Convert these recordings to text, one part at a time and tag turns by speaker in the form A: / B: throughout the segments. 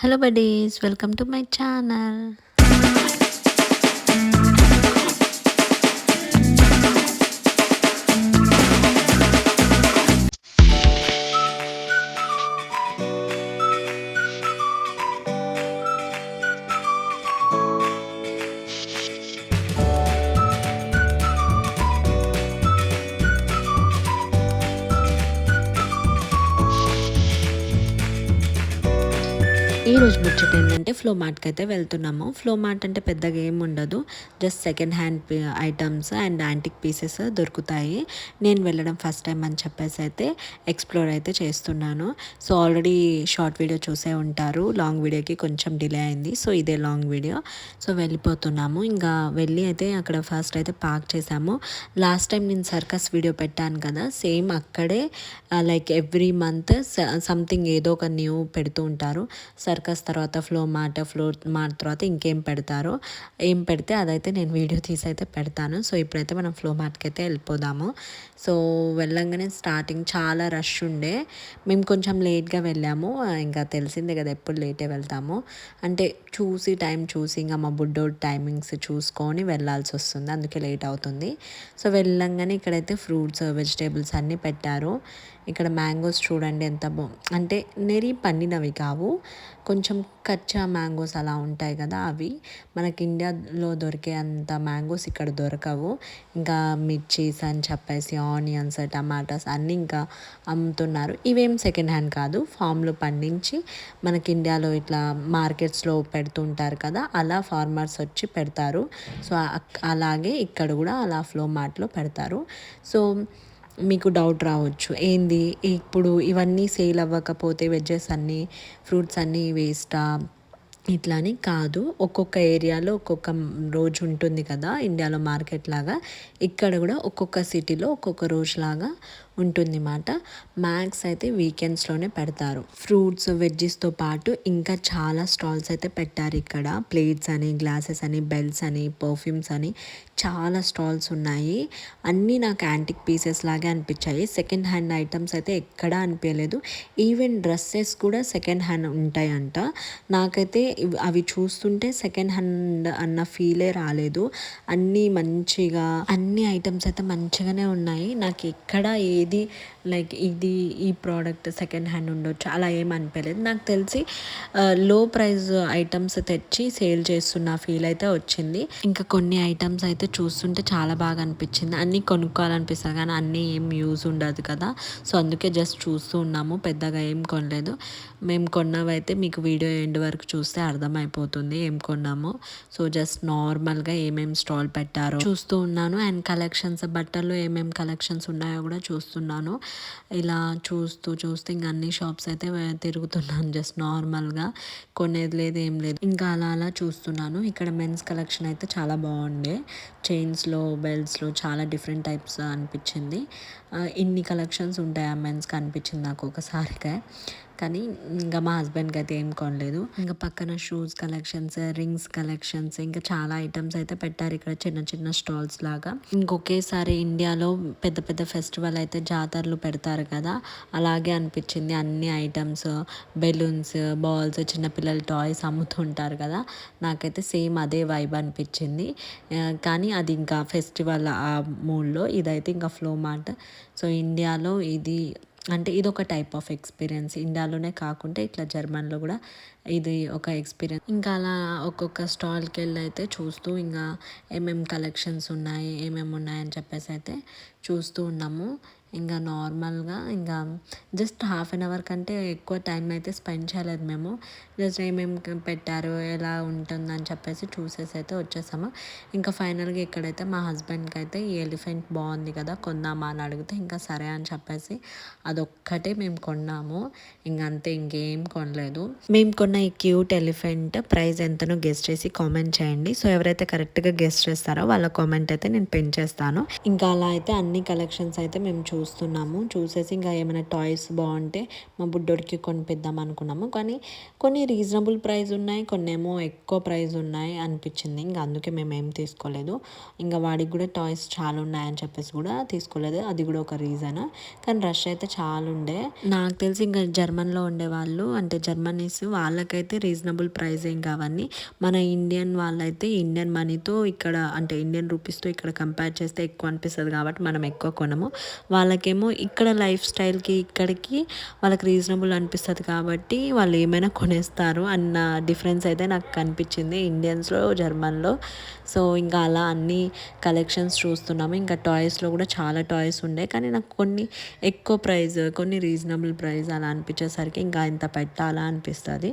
A: Hello buddies, welcome to my channel. ఈ రోజు ముచ్చట ఏంటంటే ఫ్లో మార్ట్కి అయితే వెళ్తున్నాము. ఫ్లో మార్ట్ అంటే పెద్దగా ఏమి ఉండదు, just second hand items and antique pieces దొరుకుతాయి. నేను వెళ్ళడం ఫస్ట్ టైం అని చెప్పేసి అయితే ఎక్స్ప్లోర్ అయితే చేస్తున్నాను. సో ఆల్రెడీ షార్ట్ వీడియో చూసే ఉంటారు, లాంగ్ వీడియోకి కొంచెం డిలే అయింది. సో ఇదే లాంగ్ వీడియో. సో వెళ్ళిపోతున్నాము. ఇంకా వెళ్ళి అయితే అక్కడ ఫస్ట్ అయితే పార్క్ చేసాము. లాస్ట్ టైం నేను సర్కస్ వీడియో పెట్టాను కదా, సేమ్ అక్కడే లైక్ ఎవ్రీ మంత్ సంథింగ్ ఏదో ఒక న్యూ పెడుతూ ఉంటారు. సర్కస్ తర్వాత ఫ్లో మార్ట్ తర్వాత ఇంకేం పెడతారో, ఏం పెడితే అదైతే నేను వీడియో తీసి అయితే పెడతాను. సో ఇప్పుడైతే మనం ఫ్లో మార్ట్కి అయితే వెళ్ళిపోదాము. సో వెళ్ళంగానే స్టార్టింగ్ చాలా రష్ ఉండే, మేము కొంచెం లేట్గా వెళ్ళాము. ఇంకా తెలిసిందే కదా, ఎప్పుడు లేటే వెళ్తాము. అంటే టైం చూసి ఇంకా మా బుడ్డోడ్ టైమింగ్స్ చూసుకొని వెళ్ళాల్సి వస్తుంది, అందుకే లేట్ అవుతుంది. సో వెళ్ళంగానే ఇక్కడైతే ఫ్రూట్స్ వెజిటేబుల్స్ అన్నీ పెట్టారు. ఇక్కడ మ్యాంగోస్ చూడండి ఎంత అంటే నెరి పండినవి కావు, కొంచెం కచ్చా మ్యాంగోస్ అలా ఉంటాయి కదా, అవి మనకి ఇండియాలో దొరికే అంత మ్యాంగోస్ ఇక్కడ దొరకవు. ఇంకా మిర్చీస్ అని చెప్పేసి ఆనియన్స్ టమాటాస్ అన్నీ ఇంకా అమ్ముతున్నారు. ఇవేం సెకండ్ హ్యాండ్ కాదు, ఫామ్లో పండించి మనకి ఇండియాలో ఇట్లా మార్కెట్స్లో పెడుతుంటారు కదా, అలా ఫార్మర్స్ వచ్చి పెడతారు. సో అలాగే ఇక్కడ కూడా అలా ఫ్లో మార్ట్లో పెడతారు. సో మీకు డౌట్ రావచ్చు, ఏంది ఇప్పుడు ఇవన్నీ సేల్ అవ్వకపోతే వెజ్జెస్ అన్నీ ఫ్రూట్స్ అన్నీ వేస్టా? ఇట్లా అని కాదు, ఒక్కొక్క ఏరియాలో ఒక్కొక్క రోజు ఉంటుంది కదా, ఇండియాలో మార్కెట్ లాగా ఇక్కడ కూడా ఒక్కొక్క సిటీలో ఒక్కొక్క రోజు లాగా ఉంటుంది మాట. మ్యాక్స్ అయితే వీకెండ్స్లోనే పెడతారు. ఫ్రూట్స్ వెజ్జెస్తో పాటు ఇంకా చాలా స్టాల్స్ అయితే పెట్టారు ఇక్కడ. ప్లేట్స్ అని, గ్లాసెస్ అని, బెల్ట్స్ అని, పర్ఫ్యూమ్స్ అని చాలా స్టాల్స్ ఉన్నాయి. అన్నీ నాకు యాంటిక్ పీసెస్ లాగే అనిపించాయి. సెకండ్ హ్యాండ్ ఐటమ్స్ అయితే ఎక్కడా అనిపించలేదు. ఈవెన్ డ్రెస్సెస్ కూడా సెకండ్ హ్యాండ్ ఉంటాయంట. నాకైతే అవి చూస్తుంటే సెకండ్ హ్యాండ్ అన్న ఫీలే రాలేదు. అన్నీ మంచిగా, అన్ని ఐటమ్స్ అయితే మంచిగానే ఉన్నాయి. నాకు ఎక్కడ ఏది లైక్ ఈ ప్రోడక్ట్ సెకండ్ హ్యాండ్ ఉండొచ్చు అలా ఏం అనిపించలేదు. నాకు తెలిసి లో ప్రైస్ ఐటమ్స్ తెచ్చి సేల్ చేస్తున్న ఫీల్ అయితే వచ్చింది. ఇంకా కొన్ని ఐటమ్స్ అయితే చూస్తుంటే చాలా బాగా అనిపించింది. అన్నీ కొనుక్కోవాలనిపిస్తుంది కానీ అన్నీ ఏం యూజ్ ఉండదు కదా, సో అందుకే జస్ట్ చూస్తూ ఉన్నాము, పెద్దగా ఏం కొనలేదు. మేము కొన్నవైతే మీకు వీడియో ఎండ్ వరకు చూస్తే అర్థమైపోతుంది ఏం కొన్నామో. సో జస్ట్ నార్మల్గా ఏమేమి స్టాల్ పెట్టారో చూస్తూ ఉన్నాను. అండ్ కలెక్షన్స్, బట్టల్లో ఏమేమి కలెక్షన్స్ ఉన్నాయో కూడా చూస్తున్నాను. ఇలా చూస్తూ ఇంకా అన్ని షాప్స్ అయితే తిరుగుతున్నాను. జస్ట్ నార్మల్గా కొనేది లేదు, ఏం లేదు, ఇంకా అలా చూస్తున్నాను. ఇక్కడ మెన్స్ కలెక్షన్ అయితే చాలా బాగుండే, చైన్స్లో బెల్ట్స్లో చాలా డిఫరెంట్ టైప్స్ అనిపించింది. ఇన్ని కలెక్షన్స్ ఉంటాయా మెన్స్కి అనిపించింది నాకు ఒకసారిగా. కానీ ఇంకా మా హస్బెండ్కి అయితే ఏం కొనలేదు. ఇంకా పక్కన షూస్ కలెక్షన్స్, రింగ్స్ కలెక్షన్స్, ఇంకా చాలా ఐటమ్స్ అయితే పెట్టారు ఇక్కడ చిన్న చిన్న స్టాల్స్ లాగా. ఇంకొకేసారి ఇండియాలో పెద్ద పెద్ద ఫెస్టివల్ అయితే జాతరలు పెడతారు కదా, అలాగే అనిపించింది. అన్ని ఐటమ్స్, బెలూన్స్, బాల్స్, చిన్నపిల్లల టాయ్స్ అమ్ముతుంటారు కదా, నాకైతే సేమ్ అదే వైబ్ అనిపించింది. కానీ అది ఇంకా ఫెస్టివల్ ఆ మూడ్లో, ఇదైతే ఇంకా ఫ్లో మార్ట్. సో ఇండియాలో ఇది అంటే ఇది ఒక టైప్ ఆఫ్ ఎక్స్పీరియన్స్, ఇండియాలోనే కాకుండా ఇట్లా జర్మన్లో కూడా ఇది ఒక ఎక్స్పీరియన్స్. ఇంకా అలా ఒక్కొక్క స్టాల్కి వెళ్ళి అయితే చూస్తూ ఇంకా ఏమేమి కలెక్షన్స్ ఉన్నాయి, ఏమేమి ఉన్నాయని చెప్పేసి అయితే చూస్తూ ఉన్నాము. ఇంకా నార్మల్గా ఇంకా జస్ట్ హాఫ్ అన్ అవర్ కంటే ఎక్కువ టైం అయితే స్పెండ్ చేయలేదు మేము. జస్ట్ ఏమేమి పెట్టారు, ఎలా ఉంటుందని చెప్పేసి చూసేసి అయితే వచ్చేసాము. ఇంకా ఫైనల్గా ఇక్కడైతే మా హస్బెండ్కి అయితే ఈ ఎలిఫెంట్ బాగుంది కదా కొందామా అని అడిగితే ఇంకా సరే అని చెప్పేసి అదొక్కటే మేము కొన్నాము. ఇంకంతే, ఇంకేం కొనలేదు. మేము కొన్న ఈ క్యూట్ ఎలిఫెంట్ ప్రైస్ ఎంతనో గెస్ట్ చేసి కామెంట్ చేయండి. సో ఎవరైతే కరెక్ట్గా గెస్ట్ చేస్తారో వాళ్ళ కామెంట్ అయితే నేను పిన్ చేస్తాను. ఇంకా అలా అయితే అన్ని కలెక్షన్స్ అయితే మేము చూస్తున్నాము. చూసేసి ఇంకా ఏమైనా టాయ్స్ బాగుంటే మా బుడ్డోడికి కొనిపిద్దాం అనుకున్నాము. కానీ కొన్ని రీజనబుల్ ప్రైస్ ఉన్నాయి, కొన్ని ఏమో ఎక్కువ ప్రైస్ ఉన్నాయి అనిపించింది. ఇంకా అందుకే మేము ఏం తీసుకోలేదు. ఇంకా వాడికి కూడా టాయ్స్ చాలా ఉన్నాయని చెప్పేసి కూడా తీసుకోలేదు. అది కూడా ఒక రీజన్. కానీ రష్ అయితే చాలా ఉండే. నాకు తెలిసి ఇంకా జర్మన్లో ఉండేవాళ్ళు అంటే జర్మనీస్ వాళ్ళకైతే రీజనబుల్ ప్రైస్ ఏం కావని, మన ఇండియన్ వాళ్ళైతే ఇండియన్ మనీతో ఇక్కడ అంటే ఇండియన్ రూపీస్తో ఇక్కడ కంపేర్ చేస్తే ఎక్కువ అనిపిస్తుంది కాబట్టి మనం ఎక్కువ కొనము. వాళ్ళకేమో ఇక్కడ లైఫ్ స్టైల్కి ఇక్కడికి వాళ్ళకి రీజనబుల్ అనిపిస్తుంది కాబట్టి వాళ్ళు ఏమైనా కొనేస్తారు అన్న డిఫరెన్స్ అయితే నాకు కనిపించింది ఇండియన్స్లో జర్మన్లో. సో ఇంకా అలా అన్ని కలెక్షన్స్ చూస్తున్నాము. ఇంకా టాయ్స్లో కూడా చాలా టాయ్స్ ఉండే, కానీ నాకు కొన్ని ఎక్కువ ప్రైస్ కొన్ని రీజనబుల్ ప్రైస్ అలా అనిపించేసరికి ఇంకా ఇంత పెట్టాలా అనిపిస్తుంది.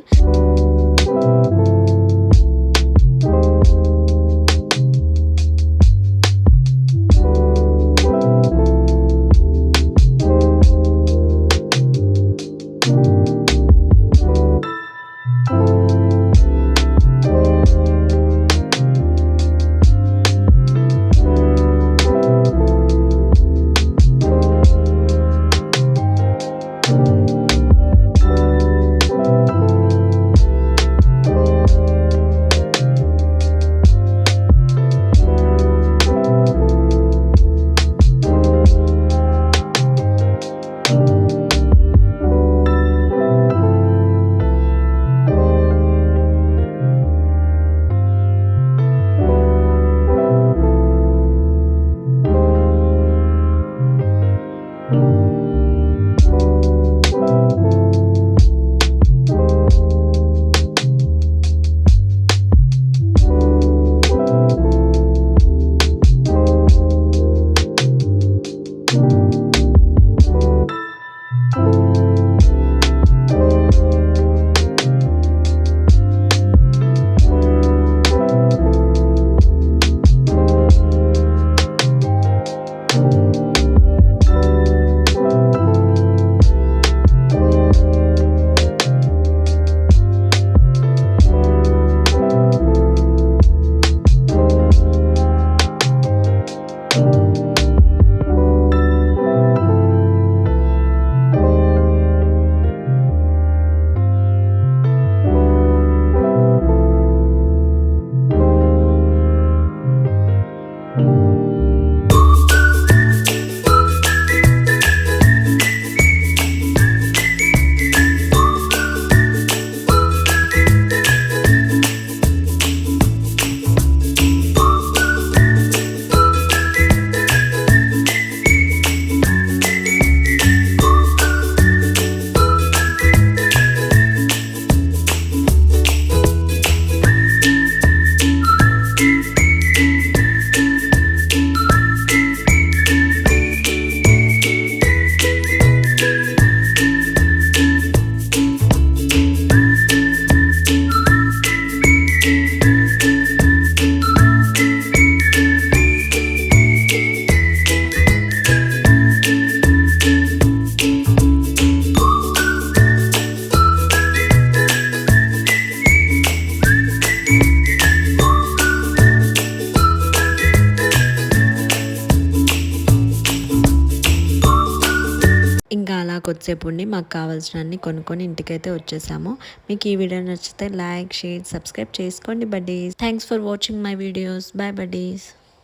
A: కొద్దిసేపు ఉండి మాకు కావాల్సినవన్నీ కొనుక్కొని ఇంటికైతే వచ్చేసాము. మీకు ఈ వీడియో నచ్చితే లైక్, షేర్, సబ్స్క్రైబ్ చేసుకోండి buddies. Thanks for watching my videos. Bye buddies.